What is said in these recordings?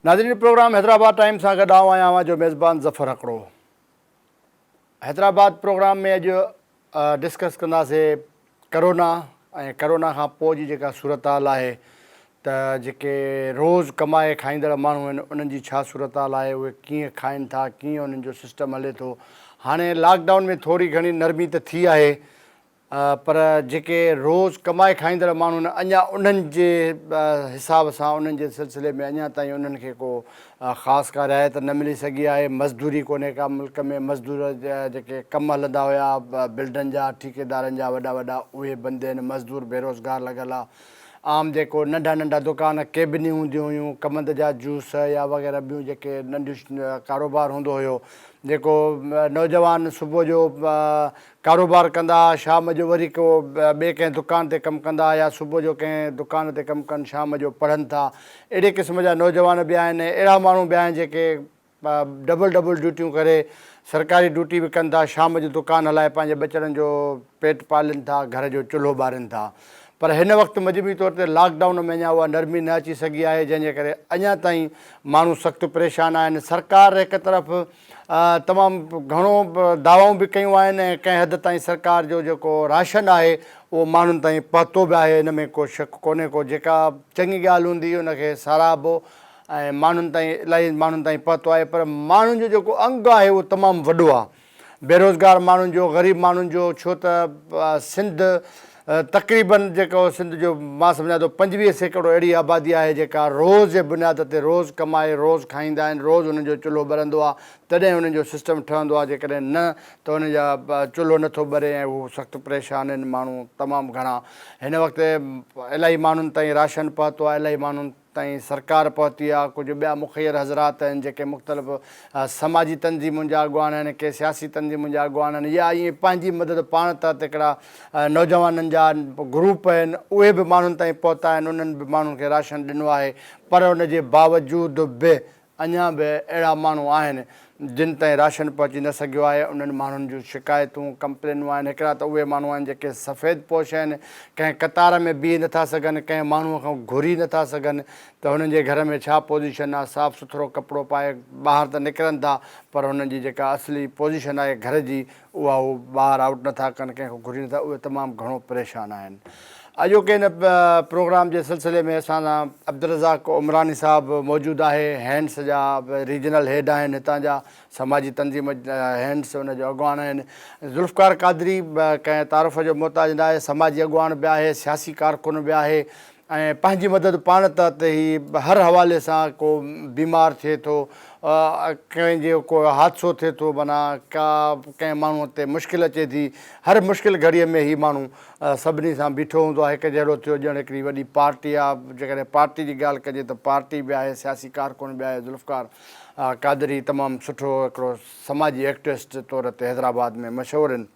नाज़रीन, programme Hyderabad time सां गॾु आहियां जो मेज़बान ज़फ़र हिकिड़ो। हैदराबाद प्रोग्राम में अॼु डिस्कस कंदासीं करोना ऐं करोना खां पोइ जी जेका सूरत हाल आहे त जेके रोज़ कमाए खाईंदड़ माण्हू आहिनि उन्हनि जी छा सूरत हाल आहे, उहे कीअं खाइनि था, कीअं उन्हनि जो सिस्टम हले थो। हाणे लॉकडाउन में थोरी घणी नरमी त थी आहे, पर जेके रोज़ कमाए खाईंदड़ माण्हू आहिनि अञा उन्हनि जे हिसाब सां उन्हनि जे सिलसिले में अञा ताईं उन्हनि खे को ख़ासि का रिआयत न मिली सघी आहे। मज़दूरी कोन्हे का मुल्क में, मज़दूर जेके कम हलंदा हुया बिल्डनि जा, ठेकेदारनि जा वॾा वॾा, उहे बंदि आहिनि, मज़दूर बेरोज़गार लॻल आहे। आम जेको नंढा नंढा दुकान केबिनियूं हूंदियूं हुयूं, कमंद जा जूस या वग़ैरह ॿियूं जेके नंढियूं कारोबार हूंदो हुयो, जेको नौजवान सुबुह जो कारोबार कंदा, शाम जो वरी को ॿिए कंहिं दुकान ते कमु कंदा, या सुबुह जो कंहिं दुकान ते कमु कनि, शाम जो पढ़नि था। अहिड़े क़िस्म जा नौजवान बि आहिनि, अहिड़ा माण्हू बि आहिनि जेके डबल ड्यूटियूं करे सरकारी ड्यूटी बि कनि था, शाम जो दुकान हलाए पंहिंजे ॿचड़नि जो पेट पालनि था, घर जो चुल्हो ॿारनि था। पर हिन वक़्तु मजबूरी तौर ते लॉकडाउन में अञा उहा नरमी न अची सघी आहे, जंहिंजे करे अञा ताईं माण्हू सख़्तु परेशान आहिनि। सरकार हिकु तरफ़ तमामु घणो दावाऊं बि कयूं आहिनि ऐं कंहिं हद ताईं सरकार जो जेको राशन आहे उहो माण्हुनि ताईं पहुतो बि आहे, हिन में को शक कोन्हे को। जेका चङी ॻाल्हि हूंदी उनखे साराहिबो ऐं माण्हुनि ताईं, इलाही माण्हुनि ताईं पहुतो आहे, पर माण्हुनि जो जेको अंगु आहे उहो तमामु वॾो आहे, बेरोज़गार माण्हुनि जो, ग़रीब माण्हुनि जो। छो त सिंध तक़रीबन जेको सिंध जो मां सम्झां थो 25% अहिड़ी आबादी आहे जेका रोज़ जे बुनियाद ते रोज़ कमाए रोज़ खाईंदा आहिनि, रोज़ उन्हनि जो चुल्हो ॿरंदो आहे, तॾहिं उन्हनि जो सिस्टम ठहंदो आहे। जेकॾहिं न त उन जा चुल्हो नथो ॿरे ऐं उहो सख़्तु परेशान आहिनि माण्हू तमामु घणा। हिन वक़्तु इलाही माण्हुनि ताईं राशन पहुतो आहे, इलाही माण्हुनि ताईं सरकार पहुती आहे। कुझु ॿिया मुखियर हज़रात आहिनि जेके मुख़्तलिफ़ समाजी तंज़ीमुनि जा अॻुवान आहिनि, के सियासी तंज़ीमुनि जा अॻुवान आहिनि, या ईअं पंहिंजी मदद पाण त हिकिड़ा नौजवाननि जा ग्रुप आहिनि, उहे बि माण्हुनि ताईं पहुता आहिनि, उन्हनि बि माण्हुनि खे राशन ॾिनो आहे। पर उनजे बावजूदि बि अञा बि अहिड़ा माण्हू आहिनि जिन ताईं राशन पहुची न सघियो आहे। उन्हनि माण्हुनि जूं शिकायतूं, कंप्लेनूं आहिनि। हिकिड़ा त उहे माण्हू आहिनि जेके सफ़ेद पोश आहिनि, कंहिं कतार में बीह नथा सघनि, कंहिं माण्हूअ खां घुरी नथा सघनि, त हुननि जे घर में छा पोज़ीशन आहे। साफ़ु सुथिरो कपिड़ो पाए ॿाहिरि त निकिरनि था, पर हुननि जी जेका असली पोज़ीशन आहे घर जी, उहा उहो ॿाहिरि आउट नथा कनि, कंहिंखां घुरी नथा, उहे तमामु घणो परेशान आहिनि। अॼोके हिन प्रोग्राम जे सिलसिले में असां सां अब्दुल-रज़ाक उमरानी साहिबु मौजूदु आहे। हैंड्स जा रीजनल हेड आहिनि, हितां जा समाजी तंज़ीम हैंड्स उन जो अॻुवान आहिनि। ज़ुल्फ़कार क़ादरी कंहिं तारुफ़ जो मुहताज न आहे, समाजी अॻुवान बि आहे, सियासी कारकुन बि आहे ऐं पंहिंजी मदद पाण त ही हर हवाले सां को बीमार थिए थो, कंहिंजो को हादसो थिए थो, माना का कंहिं माण्हूअ ते मुश्किल अचे थी, हर मुश्किल घड़ीअ में ही माण्हू सभिनी सां बीठो हूंदो आहे। हिकु जहिड़ो थियो ॼण हिकिड़ी वॾी पार्टी आहे। जेकॾहिं पार्टी जी ॻाल्हि कजे त पार्टी बि आहे, सियासी कारकुन बि आहे। ज़ुल्फ़कार क़ादरी तमामु सुठो हिकिड़ो समाजी एक्टिविस्ट तौर ते हैदराबाद में मशहूरु आहिनि।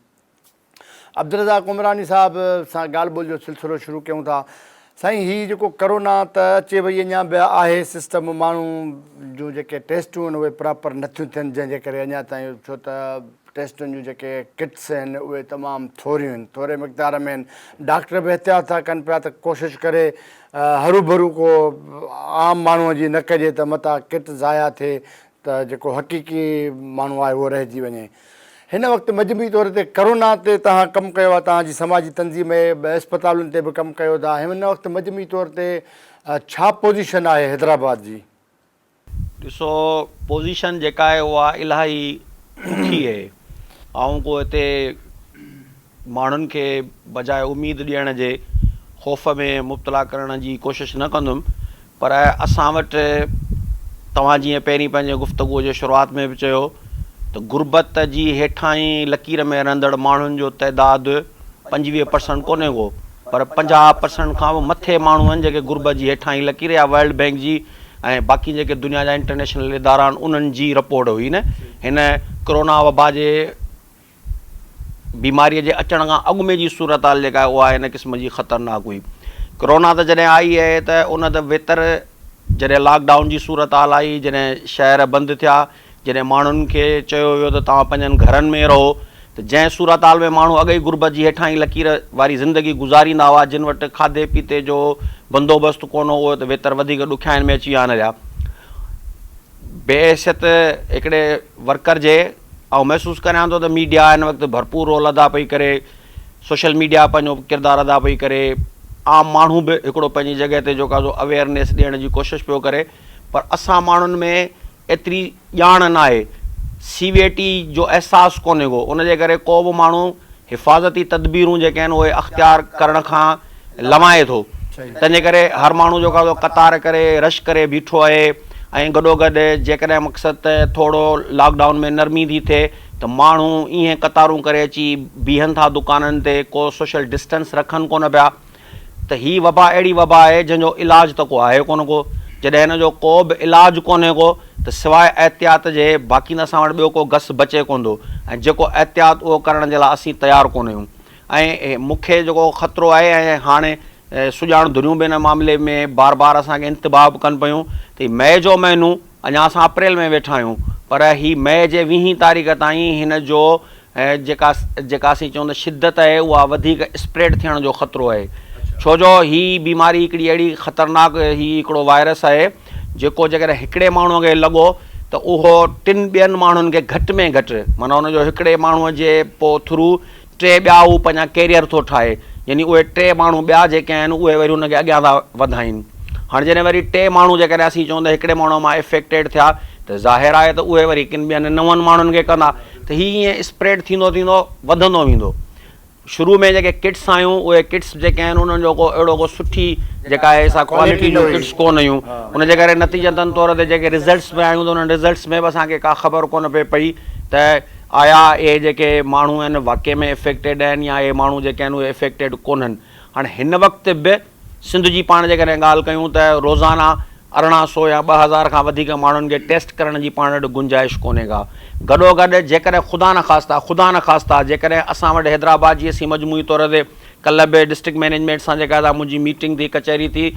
अब्दुल-रज़ाक उमरानी साहिब सां ॻाल्हि ॿोल जो सिलसिलो शुरू कयूं था। साईं, हीअ जेको करोना त अचे वई, अञा बि आहे सिस्टम, माण्हू जूं जेके टेस्टूं आहिनि उहे प्रॉपर नथियूं थियनि, जंहिंजे करे अञा ताईं, छो त टेस्टुनि जूं जेके किट्स आहिनि उहे तमामु थोरियूं आहिनि, थोरे मक़दार में आहिनि। डॉक्टर बि एहतियात था कनि पिया त कोशिशि करे हरू भरू को आम माण्हूअ जी न कजे त मथां किट ज़ाया थिए, त जेको हक़ीक़ी माण्हू आहे उहो रहिजी वञे। हिन वक़्तु मजबूरी तौर ते करोना ते तव्हां कमु कयो आहे, तव्हांजी समाजी तंज़ीम अस्पतालुनि ते बि कमु कयो था। हिन वक़्तु मजबूरी तौर ते छा पोज़ीशन आहे हैदराबाद जी? ॾिसो, पोज़ीशन जेका आहे उहा इलाही ॾुखी आहे। ऐं को हिते माण्हुनि खे बजाए उमेदु ॾियण जे ख़ौफ़ में मुब्तला करण जी कोशिशि न कंदुमि, पर असां वटि तव्हां जीअं पहिरीं पंहिंजे गुफ़्तगूअ जे शुरूआति में बि चयो त गुरबत जी हेठां ई लकीर में रहंदड़ माण्हुनि जो तइदादु 25% कोन्हे को, पर 50% खां बि मथे माण्हू आहिनि जेके गुरबत जी हेठां ई लकीर, या वर्ल्ड बैंक जी ऐं बाक़ी जेके दुनिया जा इंटरनेशनल इदारा आहिनि उन्हनि जी रिपोर्ट हुई न। हिन कोरोना वबा जे बीमारीअ जे अचण खां अॻु में जी सूरत हाल जेका आहे उहा हिन क़िस्म जी ख़तरनाक हुई। कोरोना त जॾहिं आई आहे त उन त वेतर जॾहिं लॉकडाउन जी सूरत हाल आई, जॾहिं शहर बंदि थिया, जॾहिं माण्हुनि खे चयो वियो त तव्हां पंहिंजनि घरनि में रहो, त जंहिं सूरत हाल में माण्हू अॻे ई गुरबत जी हेठां ई लकीर वारी ज़िंदगी गुज़ारींदा हुआ, जिन वटि खाधे पीते जो बंदोबस्तु कोन हो, उहो त वेतर वधीक ॾुखियाईनि में अची विया न रहिया। बेहसियत हिकिड़े वर्कर जे ऐं महसूसु करियां थो त मीडिया हिन वक़्तु भरपूर रोल अदा पई करे, सोशल मीडिया पंहिंजो किरदारु अदा पई करे, आम माण्हू बि हिकिड़ो पंहिंजी जॻह ते जेका अवेयरनेस ॾियण जी कोशिशि पियो करे, पर असां माण्हुनि में एतिरी ॼाण न आहे, सीवियरिटी जो अहसासु कोन्हे को, उनजे करे को बि माण्हू हिफ़ाज़ती तदबीरूं जेके आहिनि उहे अख़्तियार करण खां लवाए थो। तंहिंजे करे हर माण्हू जेको कतार करे रश करे बीठो आहे, ऐं गॾोगॾु जेकॾहिं मक़सदु त थोरो लॉकडाउन में नरमी थी थिए त माण्हू ईअं कतारूं करे अची बीहनि था दुकाननि ते, को सोशल डिस्टेंस रखनि कोन पिया, त हीअ वबा अहिड़ी वबा आहे जंहिंजो इलाजु त को आहे कोन को। जॾहिं हिन जो को बि इलाजु कोन्हे को त सवाइ एहतियात जे बाक़ी न असां वटि ॿियो को घस बचे कोन थो, ऐं जेको एहतियात उहो करण जे लाइ असीं तयारु कोन आहियूं। ऐं मूंखे जेको ख़तरो आहे, ऐं हाणे सुञाण दुनियूं बि हिन मामले में बार बार असांखे इंतिबाह कनि पियूं त मई जो महीनो, अञा असां अप्रैल में वेठा आहियूं, पर ही मई जे 20 तारीख़ ताईं हिन जो जेका असीं चऊं त शिदत आहे उहा वधीक स्प्रेड थियण जो ख़तरो आहे। छो जो हीअ बीमारी हिकिड़ी अहिड़ी ख़तरनाक हिकिड़ो वायरस आहे जेको जेकॾहिं हिकिड़े माण्हूअ खे लॻो त उहो 3 ॿियनि माण्हुनि खे घटि में घटि, माना हुनजो हिकिड़े माण्हूअ जे पोइ थ्रू 3 ॿिया हू पंहिंजा कैरियर थो ठाहे, यानी उहे 3 माण्हू ॿिया जेके आहिनि उहे वरी हुनखे अॻियां था वधाइनि। हाणे जॾहिं वरी 3 माण्हू जेकॾहिं असीं चऊं त हिकिड़े माण्हू मां इफेक्टेड थिया त ज़ाहिर आहे त उहे वरी किन ॿियनि 9 माण्हुनि खे कंदा, त हीअं ईअं स्प्रेड थींदो थींदो वधंदो वेंदो। शुरू में जेके किट्स आहियूं उहे किट्स जेके आहिनि उन्हनि जो को अहिड़ो को सुठी जेका आहे सा क्वालिटी जूं किट्स कोन हुयूं, उनजे करे नतीजतन तौर ते जेके रिज़ल्ट्स में आहियूं त उन्हनि रिज़ल्ट्स में बि असांखे का ख़बर कोन पई त आया इहे जेके माण्हू आहिनि वाक़ई में इफेक्टेड आहिनि या इहे माण्हू जेके आहिनि उहे इफेक्टेड कोन्हनि। हाणे हिन वक़्तु बि सिंध जी पाण जेकॾहिं ॻाल्हि कयूं त रोज़ाना 1800 या 2000 खां वधीक माण्हुनि खे टेस्ट करण जी पाण वटि गुंजाइश कोन्हे का। गॾोगॾु जेकॾहिं ख़ुदा न ख़ास्ता जेकॾहिं असां वटि हैदराबाद जी असीं मजमूई तौर ते कल्ह बि डिस्ट्रिक्ट मैनेजमेंट सां जेका मुंहिंजी मीटिंग थी, कचहरी थी,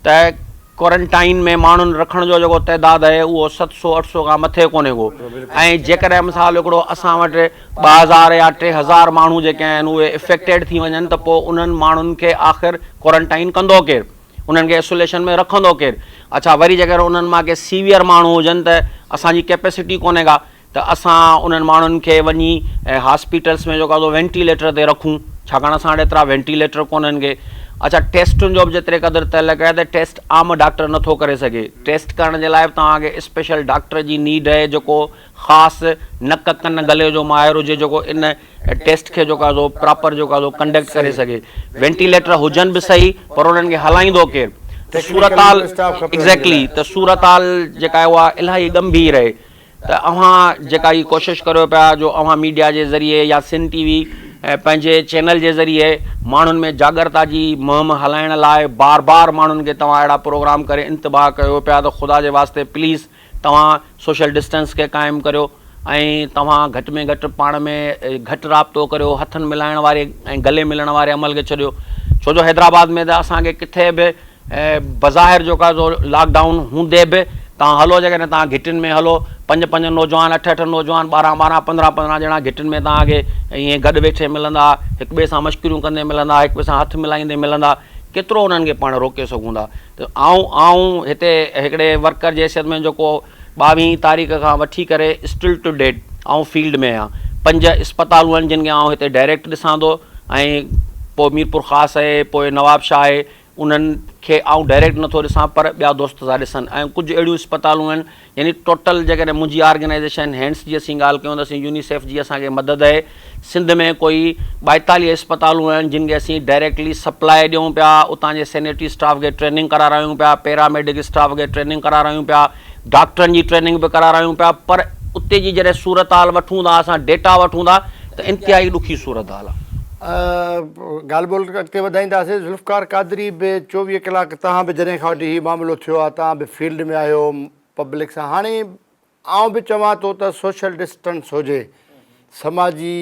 त क्वारंटाइन में माण्हुनि रखण जो जेको तइदादु आहे उहो 700-800 खां मथे कोन्हे को। ऐं जेकॾहिं मिसाल हिकिड़ो असां वटि 2000 या 3000 माण्हू जेके आहिनि उहे इफेक्टेड थी वञनि त पोइ उन्हनि माण्हुनि खे आख़िर क्वारंटाइन कंदो केरु, उन्हनि खे आइसोलेशन में रखंदो केरु? अच्छा, वरी जेकर उन्हनि मां के सीवियर माण्हू हुजनि त असांजी कैपेसिटी कोन्हे का त असां उन्हनि माण्हुनि खे वञी हॉस्पिटल्स में जेको आहे वेंटिलेटर ते रखूं, छाकाणि असां वटि एतिरा वेंटिलेटर कोन्हनि के। अच्छा, टेस्टुनि जो बि जेतिरे क़दुरु तयल कयो त टेस्ट आम डॉक्टर नथो करे सघे, टेस्ट करण जे लाइ तव्हांखे स्पेशल डॉक्टर जी नीड आहे जेको ख़ासि नक कन गले जो माहिर हुजे, जेको इन टेस्ट खे जेको आहे प्रॉपर जेको आहे कंडक्ट करे सघे। वेंटिलेटर हुजनि बि सही, पर उन्हनि खे हलाईंदो केरु? त सूरताल एग्ज़ैक्टली, त सूरताल जेका आहे उहा इलाही गंभीर आहे। त अव्हां जेका हीअ कोशिशि करियो पिया जो अव्हां मीडिया जे ज़रिए या सिंध टीवी पंहिंजे चैनल जे ज़रिए माण्हुनि में जागरता जी मुहिम हलाइण लाइ बार बार माण्हुनि खे तव्हां अहिड़ा प्रोग्राम करे इंतिबाह कयो पिया, त ख़ुदा जे वास्ते प्लीज़ तव्हां सोशल डिस्टेंस खे क़ाइमु करियो ऐं तव्हां घटि में घटि पाण में घटि राब्तो करियो, हथनि मिलाइण वारे ऐं गले मिलण वारे अमल खे छॾियो। छो जो हैदराबाद में त असांखे किथे बि बज़ाहिर जेको आहे लॉकडाउन हूंदे बि तव्हां हलो, जेकॾहिं तव्हां घिटियुनि में हलो, 5-5 नौजवान, 8-8 नौजवान, 12-12, 15-15 ॼणा घिटियुनि में तव्हांखे ईअं गॾु वेठे मिलंदा, हिक ॿिए सां मश्किरियूं कंदे मिलंदा, हिक ॿिए सां हथु मिलाईंदे मिलंदा, केतिरो उन्हनि खे पाण रोके सघूं था। त आऊं हिते हिकिड़े वर्कर जे हैसियत में जेको 22 तारीख़ खां वठी करे स्टिल टू डेट आऊं फील्ड में आहियां। 5 इस्पतालूं आहिनि जिन खे आऊं हिते डायरेक्ट ॾिसां थो, ऐं पोइ मीरपुर ख़ासि आहे, पोइ नवाब शाह आहे, उन्हनि खे आऊं डायरेक्ट नथो ॾिसां पर ॿिया दोस्त था ॾिसनि। ऐं कुझु अहिड़ियूं इस्पतालूं आहिनि, यानी टोटल जेकॾहिं मुंहिंजी ऑर्गेनाइज़ेशन हैंड्स जी असीं ॻाल्हि कयूं त असीं यूनिसेफ जी असांखे मदद आहे। सिंध में कोई 42 इस्पतालूं आहिनि जिन खे असीं डायरेक्टली सप्लाई ॾियूं पिया, उतां जे सैनिटरी स्टाफ खे ट्रेनिंग करारायूं पिया, पैरामेडिक स्टाफ खे ट्रेनिंग करारायूं पिया, डॉक्टरनि जी ट्रेनिंग बि करारायूं पिया। पर उते जी जॾहिं सूरत हाल वठूं था, असां डेटा वठूं था, त इंतिहाई ॾुखी सूरत हाल आहे। ॻाल्हि ॿोल अॻिते वधाईंदासीं। ज़ुल्फ़कार क़ादरी बि 24 कलाक तव्हां बि जॾहिं खां वठी हीउ मामिलो थियो आहे, तव्हां बि फील्ड में आहियो पब्लिक सां। हाणे आउं बि चवां थो त सोशल डिस्टेंस हुजे, समाजी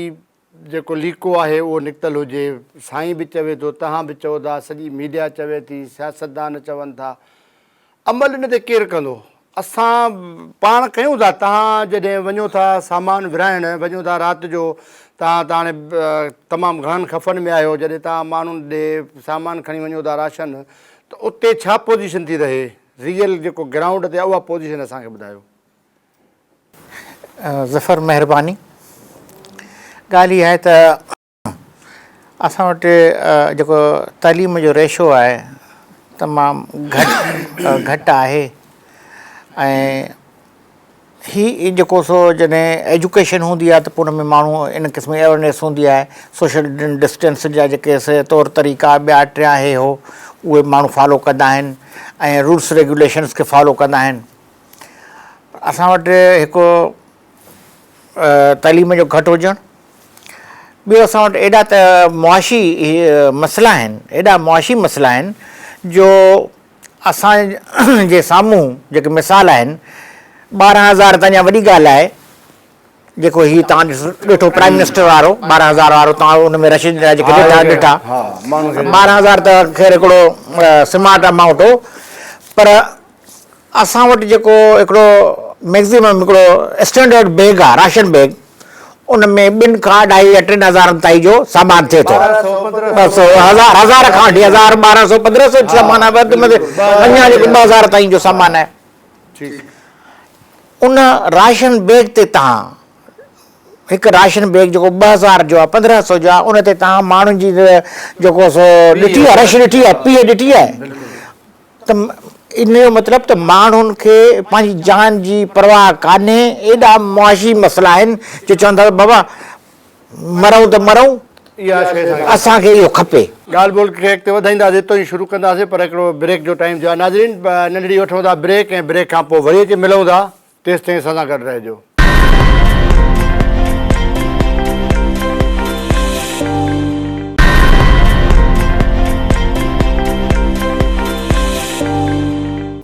जेको लीको आहे उहो निकितल हुजे। साईं बि चवे थो, तव्हां बि चओ था, सॼी मीडिया चवे थी, सियासतदान चवनि था, अमल इन ते केरु कंदो? असां पाण कयूं था। तव्हां जॾहिं वञो था सामान विराइण, वञो था राति जो, तव्हां त हाणे तमामु घणनि खफ़नि में आहियो, जॾहिं तव्हां माण्हुनि ॾे सामान खणी वञो था राशन, त उते छा पोज़ीशन थी रहे? रियल जेको ग्राउंड ते आहे उहा पोज़ीशन असांखे ॿुधायो। ज़फ़र महिरबानी। ॻाल्हि इहा आहे त असां वटि जेको तालीम जो रेशो आहे तमामु घटि आहे ऐं ही जेको सो जॾहिं एजुकेशन हूंदी आहे त पोइ हुन में माण्हू इन क़िस्म जी अवेयरनेस हूंदी आहे, सोशल डिस्टेंस जा जेके तौर तरीक़ा ॿिया टिया हे हो उहे माण्हू फॉलो कंदा आहिनि ऐं रूल्स रेगुलेशन्स खे फॉलो कंदा आहिनि। असां वटि हिकु तालीम जो घटि हुजणु, ॿियो असां वटि एॾा त मुआशी मसइला आहिनि, एॾा मुआशी मसइला आहिनि जो असांजे साम्हूं जेके मिसाल आहिनि 12,000 त अञा वॾी ॻाल्हि आहे। जेको हीउ तव्हां ॾिठो प्राइम मिनिस्टर वारो 12,000 वारो, तव्हां हुन में रशीद जेके ॾिठा 12,000 त ख़ैर हिकिड़ो स्मार्ट अमाउंट हो, पर असां वटि जेको हिकिड़ो मैक्सिमम हिकिड़ो स्टैंडर्ड बैग आहे, राशन बैग, उन में 2 खां 2.5 या 3 हज़ार ताईं जो सामान थिए थो। 1000 खां वठी 1000 1200 1500 सामान आहे, वधि में वधि अञा जेको 2000 ताईं जो सामान आहे। उन राशन बैग ते तव्हां हिकु राशन बैग जेको 2000 जो आहे 1500 जो आहे, उन ते तव्हां माण्हुनि जी जेको सो ॾिठी आहे, रश ॾिठी आहे, पीउ ॾिठी आहे, त इन जो मतिलबु त माण्हुनि खे पंहिंजी जान जी परवाह कान्हे। एॾा मुआशी मसइला आहिनि जो चवंदा बाबा मरूं त मरूं, असांखे इहो खपे। ॻाल्हि ॿोल खे अॻिते वधाईंदासीं, हितो ई शुरू कंदासीं, पर हिकिड़ो ब्रेक जो टाइम थियो आहे। नाज़रीन नंढड़ी वठूं था ब्रेक, ऐं ब्रेक खां पोइ वरी अची मिलूं था। तेसि ताईं असां सां गॾु रहिजो।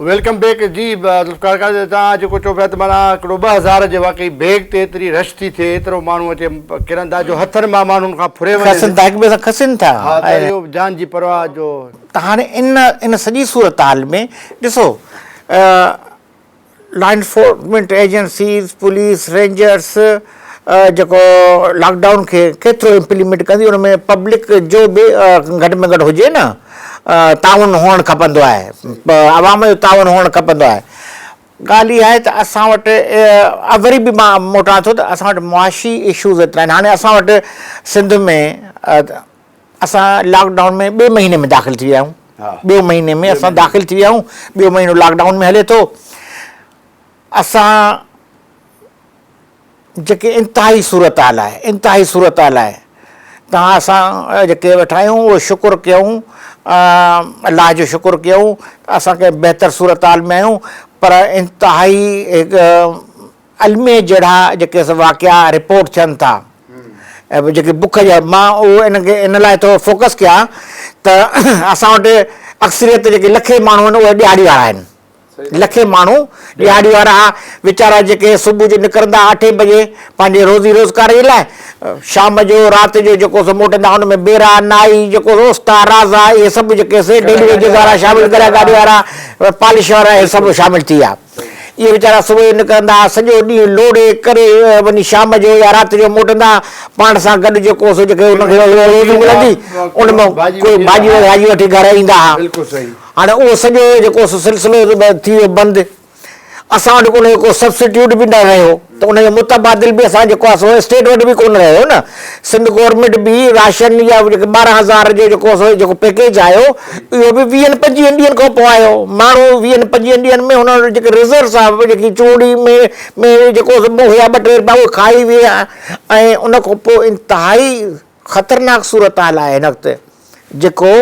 वेलकम बैक जी। तव्हां जेको चओ पिया त माना हिकिड़ो 2000 जे वाकई बैग ते एतिरी रश थी थिए, एतिरो माण्हू अचे किरनि था जो हथनि मां माण्हुनि खां फुरे खसनि था, जान जी परवाह जो। त हाणे इन सॼी सूरत हाल में ॾिसो, law enforcement agencies, police, rangers जेको लॉकडाउन खे केतिरो इम्प्लीमेंट कंदी, उन में पब्लिक जो बि घटि में घटि हुजे न, ताउन हुअणु खपंदो आहे, आवाम जो ताउन हुअणु खपंदो आहे। ॻाल्हि इहा आहे त असां वटि वरी बि मां मोटां थो त असां वटि मुआशी इशूज़ एतिरा आहिनि। हाणे असां वटि सिंध में असां लॉकडाउन में 2 महीने में दाख़िल थी विया आहियूं। 2 महीने में असां दाख़िल थी विया आहियूं, 2 महीनो लॉकडाउन में हले थो। असां जेके इंतिहाई सूरत हाल आहे, इंतिहाई सूरत हाल आहे, तव्हां असां जेके वेठा आहियूं उहो शुकुरु कयूं, अलाह जो शुकुरु कयूं, असांखे बहितर सूरत हाल में आहियूं, पर इंतिहाई अलमे जहिड़ा जेके वाक़िया रिपोर्ट थियनि था, ऐं जेके बुख जा, मां उहो इन लाइ थोरो फोकस कयां त असां वटि अक्सरियत जेके लखे माण्हू आहिनि उहे ॾियारी वारा आहिनि। लखे माण्हू ॾियारी वारा वीचारा जेके सुबुह जो निकिरंदा 8 बजे पंहिंजे रोज़ी रोज़गार जे लाइ, शाम जो राति जो जेको सो मोटंदा, हुन में बेरा नाई जेको रोस्ता राज़ा इहे सभु जेके डेली वेजेस वारा शामिलु करे, गाॾी वारा, पॉलिश वारा, इहे सभु शामिलु थी विया। इहे वीचारा सुबुह जो निकिरंदा, सॼो ॾींहुं लोड़े करे वञी शाम जो या राति जो मोटंदा, पाण सां गॾु जेको सो जेके हुनखे रोज़ी मिलंदी उन में कोई भाॼी भाॼी वठी घर ईंदा हुआ। हाणे उहो सॼो जेको सिलसिलो थी वियो बंदि। असां वटि उनजो को सब्सिट्यूट बि न रहियो, त उनजो मुतबादिल बि असां जेको आहे स्टेट वटि बि कोन रहियो न। सिंध गवर्नमेंट बि राशन या जेके 12,000 जो जेको पैकेज आयो, इहो बि 20-25 ॾींहंनि खां पोइ आयो। माण्हू 20-25 ॾींहंनि में हुन जेके रिज़र्व्स आहे, जेकी चूड़ी में जेको हुया 2-3 रुपया उहे खाई विया, ऐं उन खां पोइ इंतिहाई ख़तरनाक सूरत हाल आहे हिन वक़्तु जेको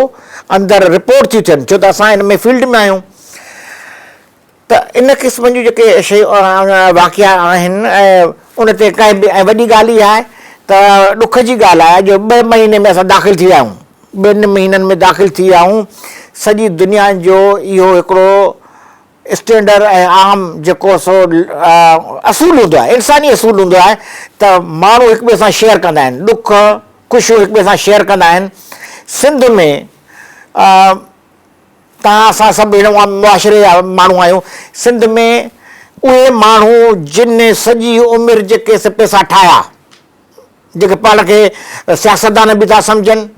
अंदरि रिपोर्ट थी थियनि, छो त असां हिन में फील्ड में आहियूं। त इन क़िस्म जूं जेके शयूं वाक़िया आहिनि, ऐं उन ते कंहिं बि, ऐं वॾी ॻाल्हि इहा आहे त ॾुख जी ॻाल्हि आहे जो 2 महीने में असां दाख़िल थी विया आहियूं, 2 महीननि में दाख़िल थी विया आहियूं। सॼी दुनिया जो इहो हिकिड़ो स्टैंडर्ड ऐं आम जेको सो असूल हूंदो आहे, इंसानी असूल हूंदो आहे त माण्हू हिक ॿिए सां शेयर कंदा आहिनि, ॾुख ख़ुशियूं हिक ॿिए सां शेयर कंदा आहिनि। सिंध में तव्हां असां सभु हिन मुआशिरे जा माण्हू आहियूं। सिंध में उहे माण्हू जिन सॼी उमिरि जेके पैसा ठाहिया, जेके पाण खे सियासतदान बि था सम्झनि,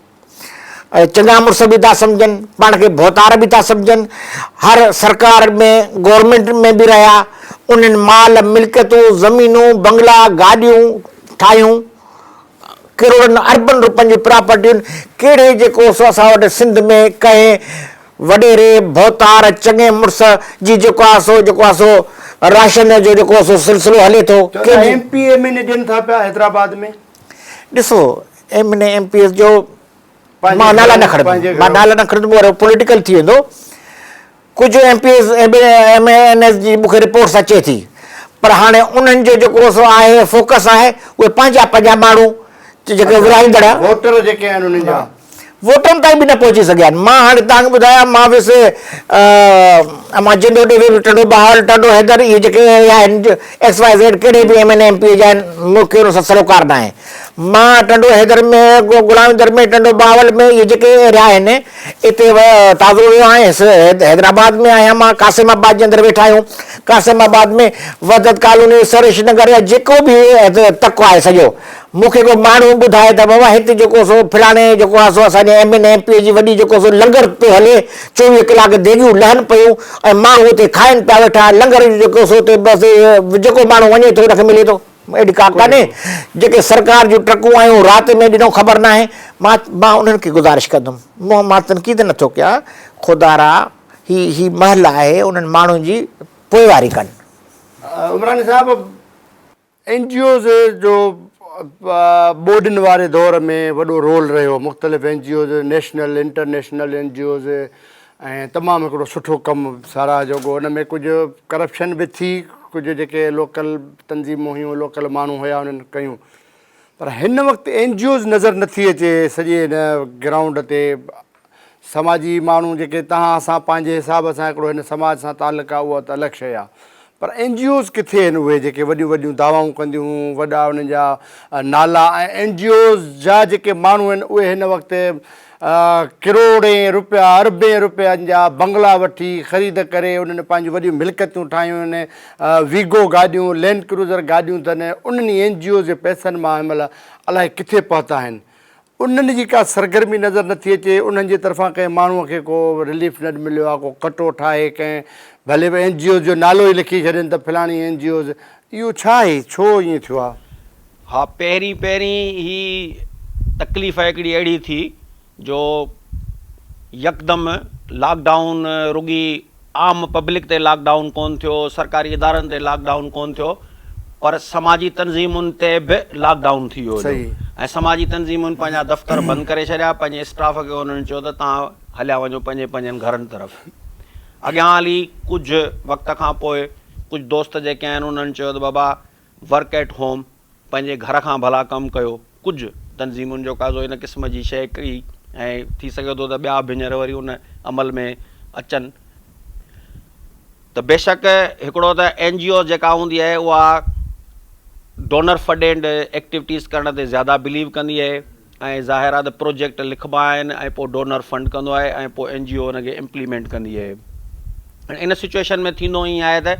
चङा मुड़ुस बि था सम्झनि, पाण खे भोतार बि था सम्झनि, हर सरकार में गवर्नमेंट में बि रहिया, उन्हनि माल मिल्कियतूं ज़मीनूं बंगला गाॾियूं ठाहियूं, करोड़नि अरबनि रुपयनि जी प्रॉपर्टियूं कहिड़े जेको सो असां वटि सिंध में कंहिं वॾेरे भौतार चङे मुड़ुस जी जेको आहे सो राशन जो जेको सो सिलसिलो हले थो। MP MN ॾियनि था पिया हैदराबाद में। ॾिसो MN MPs जो मां नाला न खणंदुमि, पॉलिटिकल थी वेंदो। कुझु MPs MNS जी मूंखे रिपोर्ट्स अचे थी, पर हाणे उन्हनि जो जेको सो आहे फोकस आहे उहे पंहिंजा माण्हू जेके विराईंदड़ वोटर जेके आहिनि उन्हनि जा वोटनि ताईं बि न पहुची सघिया आहिनि। मां हाणे तव्हांखे ॿुधायां, मां वियुसि मां जिंदो ॾे टंडो बहाल टंडो हैदर, इहे जेके आहिनि XYZ कहिड़े बि MN MP जा आहिनि, मूंखे हुन सां सरोकार न आहे। मां टंडो हैदर में गुलामदर में टंडो बावल में इहे जेके एरिया आहिनि हिते ताज़ो वियो आहियां। हैदराबाद में आहियां मां, कासिमाबाद जे अंदरि वेठा आहियूं। कासिमाबाद में वदत कॉलोनी सरेश नगर या जेको बि तको आहे सॼो, मूंखे को माण्हू ॿुधाए त बाबा हिते जेको सो फलाणे जेको आहे सो असांजे MN MP जी वॾी जेको सो लंगर पियो हले, 24 कलाक देगियूं लहनि पियूं ऐं माण्हू हुते खाइनि पिया वेठा, लंगर जेको सो हुते बसि जेको माण्हू वञे थो हुनखे मिले थो, अहिड़ी का कान्हे। जेके सरकार जूं ट्रकूं आहियूं राति में ॾिनो ख़बर न आहे। मां उन्हनि खे गुज़ारिश कंदुमि, मां तनक़ीद नथो कयां, ख़ुदारा ही महल आहे, उन्हनि माण्हुनि जी पोइवारी कनि। उमरानी साहब, NGOs जो बोर्डनि वारे दौर में वॾो रोल रहियो, मुख़्तलिफ़ NGOs नेशनल इंटरनेशनल NGOs ऐं तमामु हिकिड़ो सुठो कमु सारा जेको हुन में कुझु करप्शन बि थी, कुझु जेके लोकल तंज़ीमूं हुयूं लोकल माण्हू हुया उन्हनि कयूं, पर हिन वक़्तु NGOs नज़र नथी अचे सॼे हिन ग्राउंड ते। समाजी माण्हू जेके तव्हां असां पंहिंजे हिसाब सां हिकिड़ो हिन समाज सां तालुक़ु आहे उहा त अलॻि शइ आहे, पर NGOs किथे आहिनि उहे जेके वॾियूं वॾियूं दावाऊं कंदियूं, वॾा उन्हनि जा नाला, ऐं NGOs जा जेके माण्हू आहिनि उहे हिन वक़्तु करोड़े रुपया अरबे रुपयनि जा बंगला वठी ख़रीद करे उन्हनि पंहिंजूं वॾियूं मिल्कियतूं ठाहियूं आहिनि, वीगो गाॾियूं लैंड क्रूज़र गाॾियूं अथनि, उन्हनि NGOs जे पैसनि मां हिनमहिल अलाए किथे पहुता आहिनि। उन्हनि जी का सरगर्मी नज़र नथी अचे, उन्हनि जे तरफ़ां कंहिं माण्हूअ खे को रिलीफ न मिलियो आहे, को कटो ठाहे कंहिं भले बि NGOs जो नालो ई लिखी छॾनि त फलाणी NGOs, इहो छा आहे, छो ईअं थियो आहे? हा, पहिरीं ही तकलीफ़ हिकिड़ी अहिड़ी थी जो यकदमि लॉकडाउन रुॻी आम पब्लिक ते लॉकडाउन कोन थियो, सरकारी इदारनि ते लॉकडाउन कोन थियो, पर समाजी तंज़ीमुनि ते बि लॉकडाउन थी वियो ऐं समाजी तंज़ीमुनि पंहिंजा दफ़्तर बंदि करे छॾिया, पंहिंजे स्टाफ खे उन्हनि चयो त तव्हां हलिया वञो पंहिंजनि घरनि तरफ़। अॻियां हली कुझु वक़्त खां पोइ कुझु दोस्त जेके आहिनि उन्हनि चयो त बाबा वर्क एट होम, पंहिंजे घर खां भला कमु कयो। कुझु तंज़ीमुनि जो काज़ो इन क़िस्म जी शइ कई ऐं थी सघे थो त ॿिया भिञर वरी उन अमल में अचनि। त बेशक हिकिड़ो त NGO जेका हूंदी आहे उहा डोनर फंडेड एक्टिविटीज़ करण ते ज़्यादा बिलीव कंदी आहे ऐं ज़ाहिर आहे त प्रोजेक्ट लिखबा आहिनि ऐं पोइ डोनर फंड कंदो आहे ऐं पोइ NGO उनखे इम्प्लीमेंट कंदी आहे। इन सिचुएशन में थींदो ईअं आहे त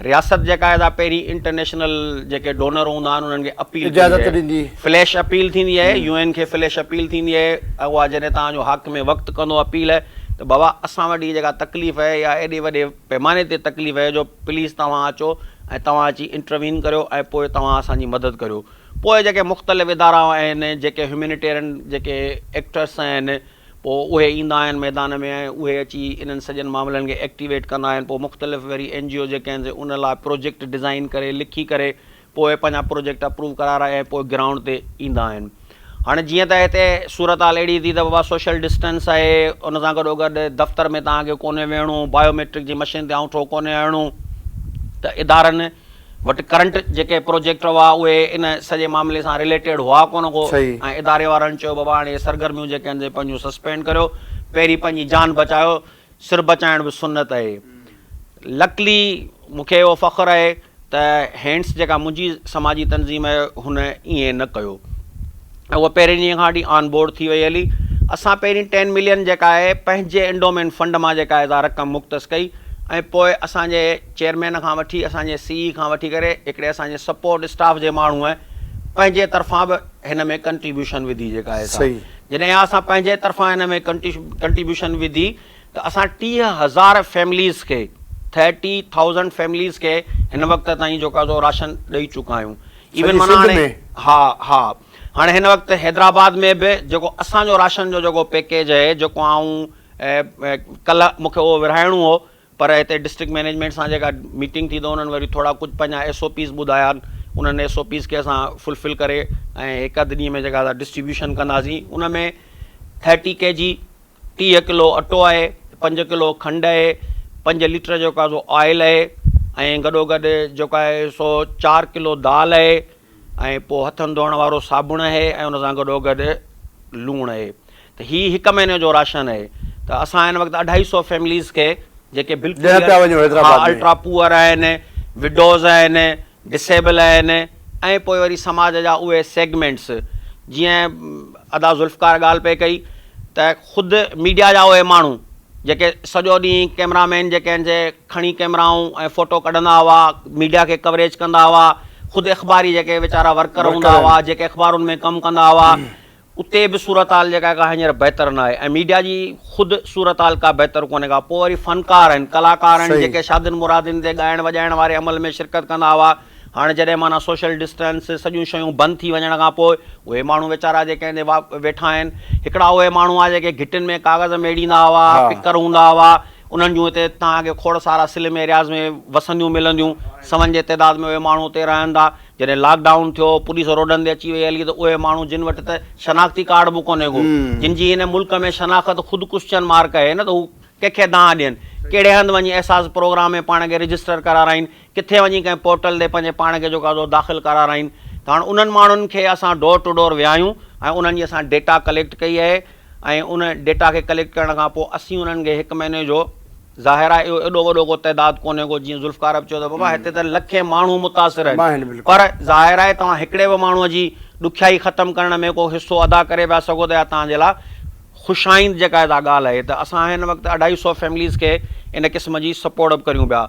रियासत जेका आहे पहिरीं इंटरनेशनल जेके डोनर हूंदा आहिनि उन्हनि खे अपील ॾींदी, फ्लैश अपील थींदी आहे, UN खे फ्लैश अपील थींदी आहे, उहा जॾहिं तव्हांजो हक़ में वक़्तु कंदो अपील आहे त बाबा असां वटि जेका तकलीफ़ आहे या एॾे वॾे पैमाने ते तकलीफ़ आहे जो प्लीज़ तव्हां अचो ऐं तव्हां अची इंटरवीन करियो ऐं पोइ तव्हां असांजी मदद करियो। पोइ जेके मुख़्तलिफ़ इदारा आहिनि, जेके ह्यूमेनिटेरियन जेके एक्टर्स आहिनि, पोइ उहे ईंदा आहिनि मैदान में ऐं उहे अची इन्हनि सॼनि मामलनि खे एक्टिवेट कंदा आहिनि। पोइ मुख़्तलिफ़ वरी NGO जेके आहिनि उन लाइ प्रोजेक्ट डिज़ाइन करे लिखी करे पोइ पंहिंजा प्रोजेक्ट अप्रूव कराए ऐं पोइ ग्राउंड ते ईंदा आहिनि। हाणे जीअं त हिते सूरत हाल अहिड़ी थी त बाबा सोशल डिस्टेंस आहे, उन सां गॾोगॾु दफ़्तर में तव्हांखे कोन्हे वेहणो, बायोमेट्रिक जी मशीन ते अंगूठो कोन्हे हणणो, त इदारनि वटि करंट जेके प्रोजेक्ट हुआ उहे इन सॼे मामले सां रिलेटेड हुआ कोन को ऐं इदारे वारनि चयो बाबा हाणे सरगर्मियूं जेके आहिनि पंहिंजूं सस्पेंड करियो, पहिरीं पंहिंजी जान बचायो, सिर बचाइण बि सुन्नत आहे। लकली मूंखे इहो फ़ख़्रु आहे त हैंड्स जेका मुंहिंजी समाजी तंज़ीम आहे हुन ईअं न कयो ऐं उहा पहिरें ॾींहं खां वठी ऑन बोर्ड थी वई हली। असां पहिरीं 10 मिलियन जेका आहे पंहिंजे एंडोमेंट फंड मां जेका आहे रक़म मुख़्तस कई ऐं पोइ असांजे चेयरमैन खां वठी असांजे CE खां वठी करे हिकिड़े असांजे सपोर्ट स्टाफ जे माण्हू आहे पंहिंजे तरफ़ां बि हिन में कंट्रीब्यूशन विधी जेका आहे। जॾहिं असां पंहिंजे तरफ़ां हिन में कंट्रीब्यूशन विधी त असां 30,000 फैमिलीज़ खे 30,000 फैमिलीज़ खे हिन वक़्त ताईं जेको आहे राशन ॾेई चुका आहियूं। इवन सॼी माना सिंध हाणे में? हा हाणे हिन वक़्तु हैदराबाद में बि जेको असांजो राशन जो जेको पैकेज आहे, जेको कल्ह मूंखे उहो विरहाइणो हो, पर हिते डिस्ट्रिक्ट मैनेजमेंट सां जेका मीटिंग थी त उन्हनि वरी थोरा कुझु पंहिंजा SOPs ॿुधाया आहिनि। उन्हनि SOPs खे असां फुलफिल करे ऐं हिकु अधु ॾींहं में जेका डिस्ट्रीब्यूशन कंदासीं। उन में 30 kg 30 किलो अटो आहे, 5 किलो खंडु आहे, 5 लीटर जेको आहे सो ऑयल आहे, ऐं गॾोगॾु जेको आहे सो 4 किलो दाल आहे, ऐं पोइ हथनि धोइण वारो साबुण आहे, ऐं उन सां गॾोगॾु लूणु आहे। त हीउ हिकु महीने जो राशन आहे। त असां हिन वक़्तु 250 फैमिलीज़ खे जेके बिल्कुलु अल्ट्रा पुअर आहिनि, विडोज़ आहिनि, डिसेबल आहिनि, ऐं पोइ वरी समाज जा उहे सेगमेंट्स, जीअं अदा ज़ुल्फ़कार ॻाल्हि पई कई त ख़ुदि मीडिया जा उहे माण्हू जेके सॼो ॾींहुं कैमरामैन जेके आहिनि जे खणी कैमराऊं ऐं फ़ोटो कढंदा हुआ, मीडिया खे कवरेज कंदा हुआ, ख़ुदि अख़बारी जेके वीचारा वर्कर हूंदा हुआ, जेके अख़बारुनि में कमु कंदा हुआ, उते बि सूरत हाल जेका का हींअर बहितर न आहे। ऐं मीडिया जी ख़ुदि सूरत हाल का बहितर कोन्हे का। पोइ वरी फ़नकार आहिनि, कलाकार आहिनि, जेके शादियुनि मुरादियुनि ते ॻाइण वॼाइण वारे अमल में शिरकत कंदा हुआ। हाणे जॾहिं माना सोशल डिस्टेंस सॼियूं शयूं बंदि थी वञण खां पोइ उहे माण्हू वीचारा जेके आहिनि वेठा आहिनि। हिकिड़ा उहे माण्हू आहे जेके घिटियुनि में कागज़ मेड़ींदा हुआ, पिकर हूंदा हुआ, उन्हनि जूं हिते तव्हांखे खोड़ सारा स्लिम एरियाज़ में वसंदियूं मिलंदियूं, सवनि जे तइदाद में उहे माण्हू उते रहनि था। जॾहिं लॉकडाउन थियो, पुलिस रोडनि ते अची वई हली, त उहे माण्हू जिन वटि त शनाख़ती कार्ड बि कोन्हे को, जिन जी हिन मुल्क में शनाख़त ख़ुदि क्वेश्चन मार्क आहे न, त हू कंहिंखे दांह ॾियनि, कहिड़े हंधि वञी एहसास प्रोग्राम में पाण खे रजिस्टर कराराइनि, किथे वञी कंहिं पोर्टल ते पंहिंजे पाण खे जेको आहे दाख़िल कराराइनि। त हाणे उन्हनि माण्हुनि खे असां डोर टू डोर विया आहियूं ऐं उन्हनि जी असां डेटा कलेक्ट कई आहे, ऐं उन डेटा खे कलेक्ट करण खां पोइ असीं उन्हनि खे हिकु महीने जो ज़ाहिर आहे इहो एॾो वॾो को तइदाद कोन्हे को, जीअं ज़ुल्फ़कार बि चयो त बाबा हिते त लखे माण्हू मुतासिर आहिनि, पर ज़ाहिर आहे तव्हां हिकिड़े बि माण्हूअ जी ॾुखियाई ख़तमु करण में को हिसो अदा करे पिया सघो त तव्हांजे लाइ ख़ुशाइंद जेका ॻाल्हि आहे। त असां हिन वक़्तु 250 फैमिलीज़ खे इन क़िस्म जी सपोर्ट बि करियूं पिया।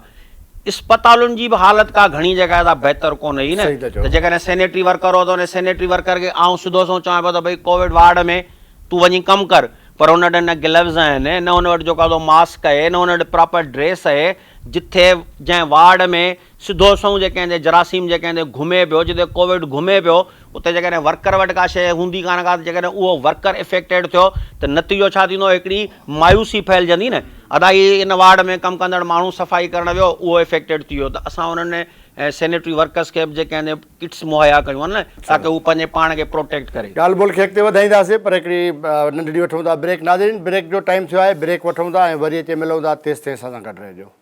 इस्पतालुनि जी बि हालत का घणी जॻह था बहितर कोन हुई न, त जेकॾहिं सैनिटरी वर्कर हो त उन सैनिटरी वर्कर खे आउं सिधो सो चवां पियो त भई कोविड वार्ड में तूं वञी कमु कर, पर हुन वटि न ग्लव्स आहिनि, न हुन वटि जेको आहे मास्क आहे, न हुन वटि प्रॉपर ड्रेस आहे। जिथे जंहिं वार्ड में सिधो सऊं जेके आहिनि जरासीम जेके आहिनि घुमे पियो, जिते कोविड घुमे पियो, उते जेकॾहिं वर्कर वटि का शइ हूंदी कान का, जेकॾहिं उहो वर्कर इफेक्टेड थियो त नतीजो छा थींदो, हिकिड़ी मायूसी फैलिजंदी न। अदाई इन वार्ड में कमु कंदड़ माण्हू सफ़ाई करणु वियो, उहो इफेक्टेड थी वियो। त असां उन्हनि सैनिटरी वर्कर्स खे बि जेके आहिनि किट्स मुहैया कयूं आहिनि न, ताकी हू पंहिंजे पाण खे प्रोटेक्ट करे। ॻाल्हि ॿोल खे अॻिते वधाईंदासीं, पर हिकिड़ी नंढड़ी वठूं था ब्रेक। नाज़रीन, ब्रेक जो टाइम थियो आहे, ब्रेक वठूं था ऐं वरी अचे मिलूं था। तेसि ताईं असां सां गॾु रहिजो।